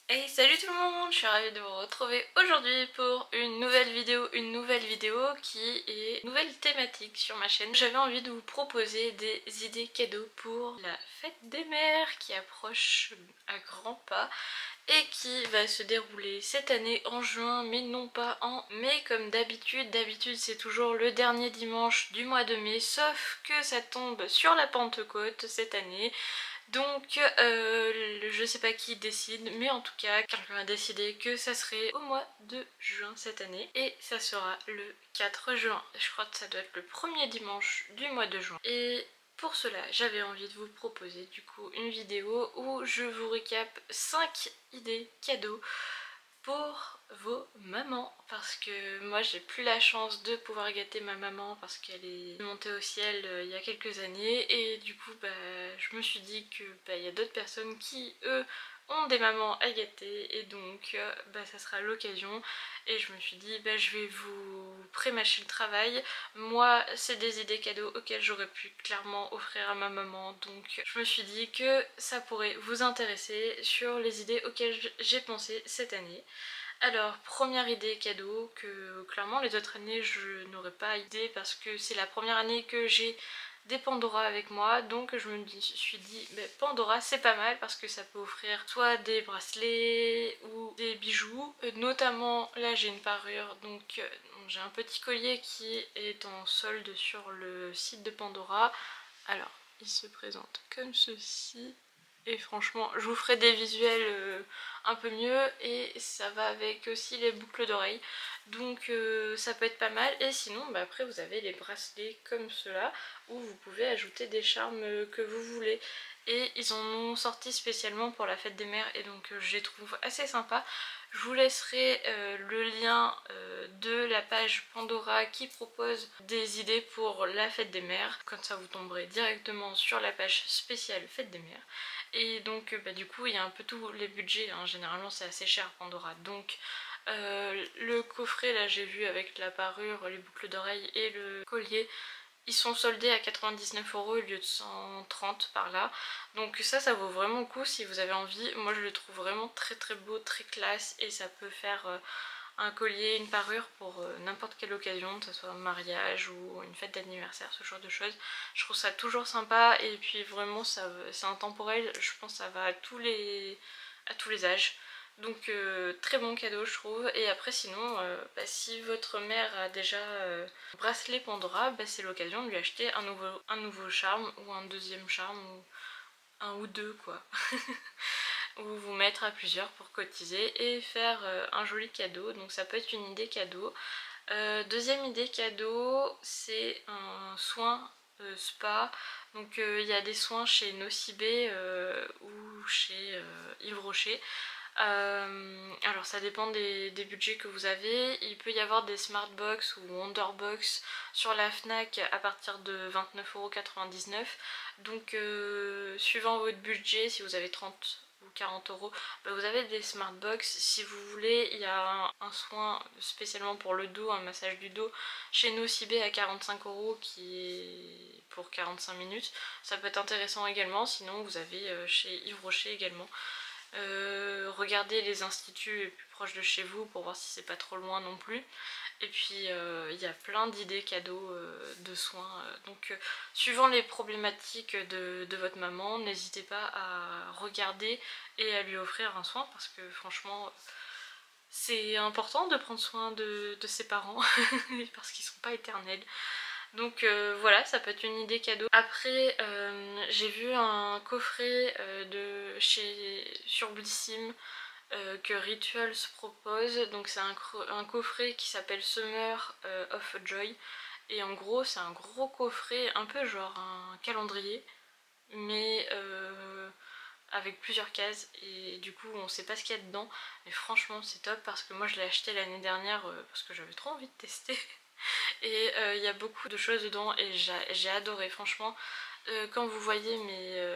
Hey, salut tout le monde, je suis ravie de vous retrouver aujourd'hui pour une nouvelle vidéo qui est une nouvelle thématique sur ma chaîne. J'avais envie de vous proposer des idées cadeaux pour la fête des mères qui approche à grands pas et qui va se dérouler cette année en juin, mais non pas en mai comme d'habitude. D'habitude c'est toujours le dernier dimanche du mois de mai, sauf que ça tombe sur la Pentecôte cette année. Donc je sais pas qui décide, mais en tout cas quelqu'un a décidé que ça serait au mois de juin cette année et ça sera le 4 juin. Je crois que ça doit être le premier dimanche du mois de juin. Et pour cela j'avais envie de vous proposer du coup une vidéo où je vous récap 5 idées cadeaux pour vos mamans, parce que moi j'ai plus la chance de pouvoir gâter ma maman parce qu'elle est montée au ciel il y a quelques années, et du coup je me suis dit que il y a d'autres personnes qui eux ont des mamans à gâter, et donc ça sera l'occasion. Et je me suis dit je vais vous pré-mâcher le travail. Moi c'est des idées cadeaux auxquelles j'aurais pu clairement offrir à ma maman, donc je me suis dit que ça pourrait vous intéresser sur les idées auxquelles j'ai pensé cette année. Alors, première idée cadeau, que clairement les autres années je n'aurais pas idée parce que c'est la première année que j'ai des Pandora avec moi, donc je me suis dit Pandora c'est pas mal parce que ça peut offrir soit des bracelets ou des bijoux. Notamment là j'ai une parure, donc j'ai un petit collier qui est en solde sur le site de Pandora. Alors il se présente comme ceci. Et franchement, je vous ferai des visuels un peu mieux, et ça va avec aussi les boucles d'oreilles. Donc ça peut être pas mal. Et sinon, après vous avez les bracelets comme cela, où vous pouvez ajouter des charmes que vous voulez. Et ils en ont sorti spécialement pour la fête des mères, et donc je les trouve assez sympas. Je vous laisserai le lien de la page Pandora qui propose des idées pour la fête des mères. Comme ça vous tomberez directement sur la page spéciale fête des mères. Et donc du coup il y a un peu tous les budgets, hein. Généralement c'est assez cher Pandora. Donc le coffret là j'ai vu avec la parure, les boucles d'oreilles et le collier, ils sont soldés à 99 € au lieu de 130 par là. Donc ça vaut vraiment le coup si vous avez envie. Moi je le trouve vraiment très très beau, très classe, et ça peut faire un collier, une parure pour n'importe quelle occasion, que ce soit un mariage ou une fête d'anniversaire, ce genre de choses. Je trouve ça toujours sympa, et puis vraiment c'est intemporel, je pense que ça va à tous les âges. Donc très bon cadeau je trouve. Et après sinon, si votre mère a déjà un bracelet Pandora, c'est l'occasion de lui acheter un nouveau charme, ou un deuxième charme, ou un ou deux quoi. Ou vous mettre à plusieurs pour cotiser et faire un joli cadeau. Donc ça peut être une idée cadeau. Deuxième idée cadeau, c'est un soin spa. Donc il y a des soins chez Nocibé ou chez Yves Rocher. Alors ça dépend des budgets que vous avez. Il peut y avoir des Smartbox ou Wonderbox sur la Fnac à partir de 29,99 €. Donc suivant votre budget, si vous avez 30 ou 40 €, vous avez des Smartbox. Si vous voulez, il y a un soin spécialement pour le dos, un massage du dos chez Nocibé à 45 € qui est pour 45 minutes. Ça peut être intéressant également. Sinon vous avez chez Yves Rocher également. Regardez les instituts les plus proches de chez vous pour voir si c'est pas trop loin non plus. Et puis il y a plein d'idées cadeaux de soins. Donc suivant les problématiques de votre maman, n'hésitez pas à regarder et à lui offrir un soin, parce que franchement c'est important de prendre soin de ses parents parce qu'ils sont pas éternels. Donc voilà, ça peut être une idée cadeau. Après j'ai vu un coffret sur Blissim que Rituals propose. Donc c'est un coffret qui s'appelle Summer of Joy, et en gros c'est un gros coffret un peu genre un calendrier, mais avec plusieurs cases, et du coup on sait pas ce qu'il y a dedans, mais franchement c'est top parce que moi je l'ai acheté l'année dernière parce que j'avais trop envie de tester. Et il y a beaucoup de choses dedans et j'ai adoré franchement. Quand vous voyez mes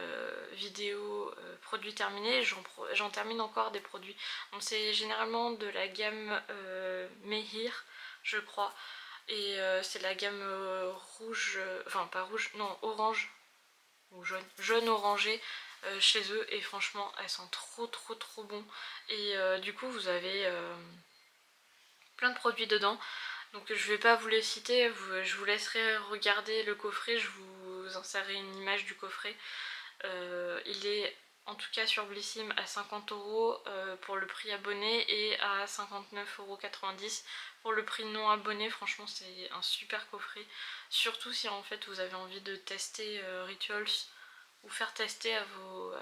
vidéos produits terminés, j'en termine encore des produits. Donc c'est généralement de la gamme Mehir, je crois. Et c'est la gamme rouge, enfin pas rouge, non orange ou jaune orangé. chez eux et franchement elles sont trop bon. Et du coup vous avez plein de produits dedans. Donc je vais pas vous les citer, je vous laisserai regarder le coffret, je vous insérerai une image du coffret. Il est en tout cas sur Blissim à 50 € pour le prix abonné et à 59,90 € pour le prix non abonné. Franchement c'est un super coffret, surtout si en fait vous avez envie de tester Rituals ou faire tester à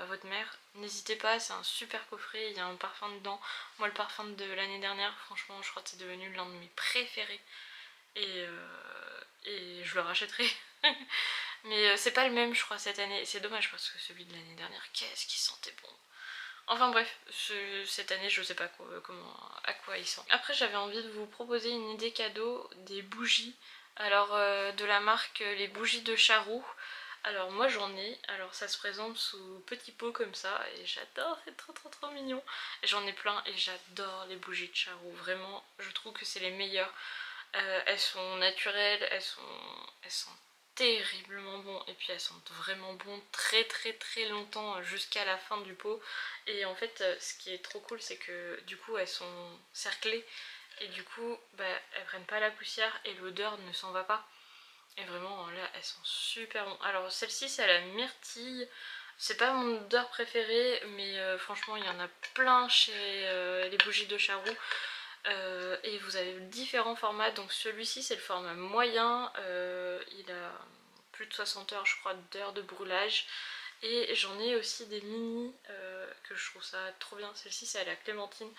votre mère. N'hésitez pas, c'est un super coffret, il y a un parfum dedans. Moi le parfum de l'année dernière, franchement je crois que c'est devenu l'un de mes préférés et je le rachèterai. Mais c'est pas le même je crois cette année, c'est dommage parce que celui de l'année dernière, qu'est-ce qu'il sentait bon. Enfin bref, cette année je sais pas à quoi il sent. Après j'avais envie de vous proposer une idée cadeau, des bougies. Alors de la marque les bougies de Charroux. Alors moi j'en ai, alors ça se présente sous petit pot comme ça et j'adore, c'est trop mignon. J'en ai plein et j'adore les bougies de Charroux, vraiment je trouve que c'est les meilleures. Elles sont naturelles, elles sont terriblement bon et puis elles sentent vraiment bon très longtemps jusqu'à la fin du pot. Et en fait ce qui est trop cool c'est que du coup elles sont cerclées et du coup bah, elles prennent pas la poussière et l'odeur ne s'en va pas. Et vraiment là elles sont super bon. Alors celle-ci c'est à la myrtille, c'est pas mon odeur préférée mais franchement il y en a plein chez les bougies de Charroux. Et vous avez différents formats, donc celui-ci c'est le format moyen, il a plus de 60 heures je crois d'heures de brûlage. Et j'en ai aussi des mini que je trouve ça trop bien, celle-ci c'est à la clémentine.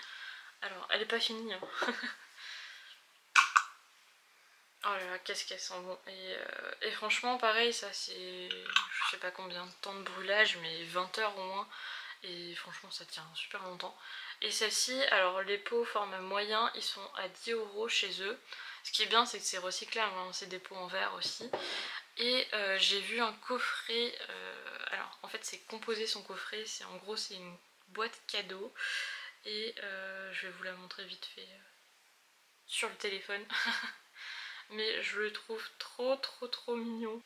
Alors elle est pas finie hein. Oh là là, qu'est-ce qu'elles sont bon. Et franchement pareil ça c'est je sais pas combien de temps de brûlage mais 20 heures au moins. Et franchement ça tient super longtemps. Et celle-ci, alors les pots format moyen ils sont à 10 € chez eux. Ce qui est bien c'est que c'est recyclable, hein, c'est des pots en verre aussi. Et j'ai vu un coffret, alors en fait c'est composé son coffret, c'est en gros c'est une boîte cadeau. Et je vais vous la montrer vite fait sur le téléphone. Mais je le trouve trop mignon.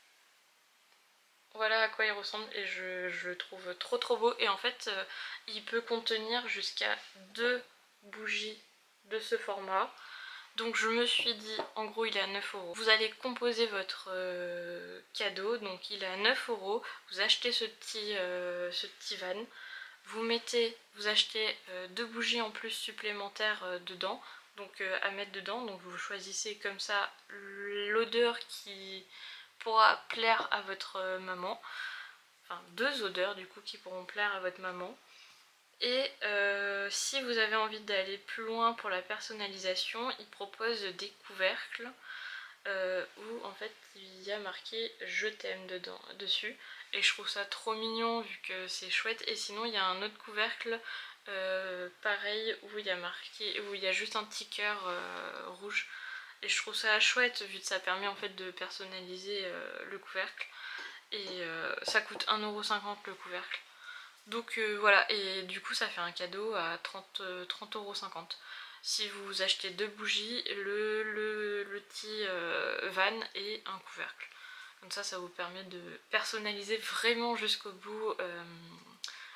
Voilà à quoi il ressemble et je le trouve trop beau. Et en fait il peut contenir jusqu'à 2 bougies de ce format. Donc je me suis dit, en gros il est à 9 €. Vous allez composer votre cadeau, donc il est à 9 €. Vous achetez ce petit van. Vous achetez 2 bougies en plus supplémentaires dedans. Donc à mettre dedans. Donc vous choisissez comme ça l'odeur qui pourra plaire à votre maman. Enfin 2 odeurs du coup qui pourront plaire à votre maman. Et si vous avez envie d'aller plus loin pour la personnalisation, ils proposent des couvercles où en fait il y a marqué je t'aime dessus. Et je trouve ça trop mignon vu que c'est chouette. Et sinon il y a un autre couvercle pareil où il y a marqué, où il y a juste un petit cœur rouge. Et je trouve ça chouette vu que ça permet en fait de personnaliser le couvercle. Et ça coûte 1,50 € le couvercle. Donc voilà, et du coup ça fait un cadeau à 30,50 €. Si vous achetez 2 bougies, le petit van et un couvercle. Comme ça vous permet de personnaliser vraiment jusqu'au bout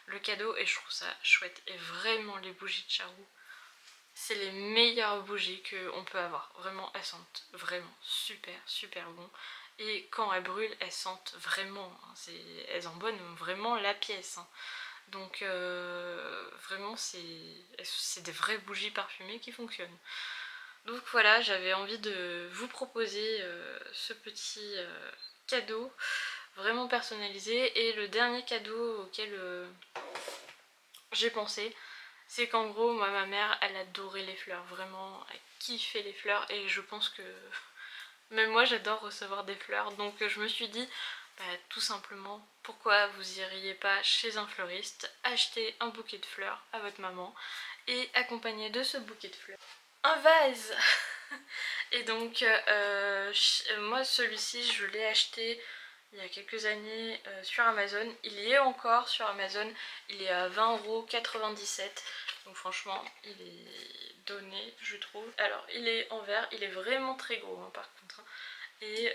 le cadeau et je trouve ça chouette. Et vraiment les bougies de Charroux, c'est les meilleures bougies qu'on peut avoir. Vraiment elles sentent vraiment super bon. Et quand elles brûlent elles sentent vraiment, hein, elles embaument vraiment la pièce. Hein. Donc vraiment c'est des vraies bougies parfumées qui fonctionnent. Donc voilà, j'avais envie de vous proposer ce petit cadeau vraiment personnalisé. Et le dernier cadeau auquel j'ai pensé, c'est qu'en gros moi ma mère elle adorait les fleurs, vraiment elle kiffait les fleurs. Et je pense que même moi j'adore recevoir des fleurs. Donc je me suis dit bah, tout simplement, pourquoi vous iriez pas chez un fleuriste, acheter un bouquet de fleurs à votre maman et accompagner de ce bouquet de fleurs un vase. Et donc moi celui-ci je l'ai acheté il y a quelques années sur Amazon. Il y est encore sur Amazon, il est à 20,97 €. Donc franchement il est donné je trouve. Alors il est en verre, il est vraiment très gros hein, par contre. et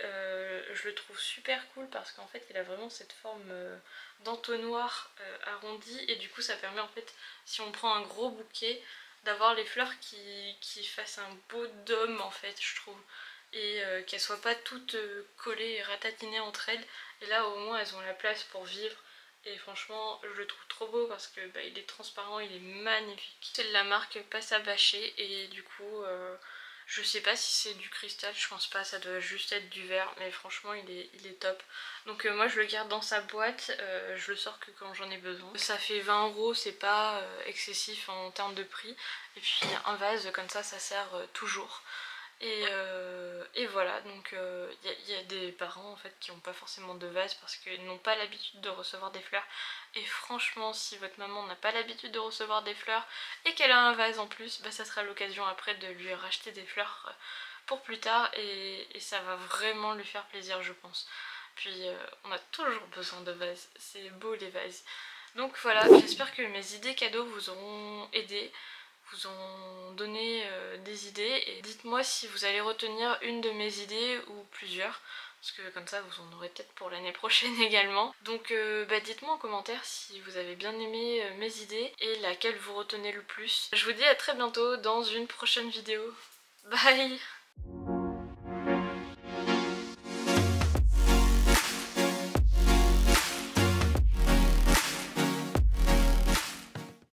je le trouve super cool parce qu'en fait il a vraiment cette forme d'entonnoir arrondi, et du coup ça permet en fait, si on prend un gros bouquet, d'avoir les fleurs qui fassent un beau dôme en fait, je trouve, et qu'elles soient pas toutes collées et ratatinées entre elles, et là au moins elles ont la place pour vivre. Et franchement je le trouve trop beau parce que bah, il est transparent, il est magnifique. C'est de la marque Passe à Bâcher, et du coup je sais pas si c'est du cristal, je pense pas, ça doit juste être du verre, mais franchement il est top. Donc moi je le garde dans sa boîte, je le sors que quand j'en ai besoin. Ça fait 20 €, c'est pas excessif en termes de prix. Et puis un vase comme ça sert toujours. Et voilà, donc il y a des parents en fait qui n'ont pas forcément de vase parce qu'ils n'ont pas l'habitude de recevoir des fleurs. Et franchement, si votre maman n'a pas l'habitude de recevoir des fleurs et qu'elle a un vase en plus, bah, ça sera l'occasion après de lui racheter des fleurs pour plus tard, et ça va vraiment lui faire plaisir, je pense. Puis on a toujours besoin de vases, c'est beau les vases. Donc voilà, j'espère que mes idées cadeaux vous auront aidé, vous ont donné des idées, et dites-moi si vous allez retenir une de mes idées ou plusieurs, parce que comme ça vous en aurez peut-être pour l'année prochaine également. Donc bah, dites-moi en commentaire si vous avez bien aimé mes idées et laquelle vous retenez le plus. Je vous dis à très bientôt dans une prochaine vidéo. Bye!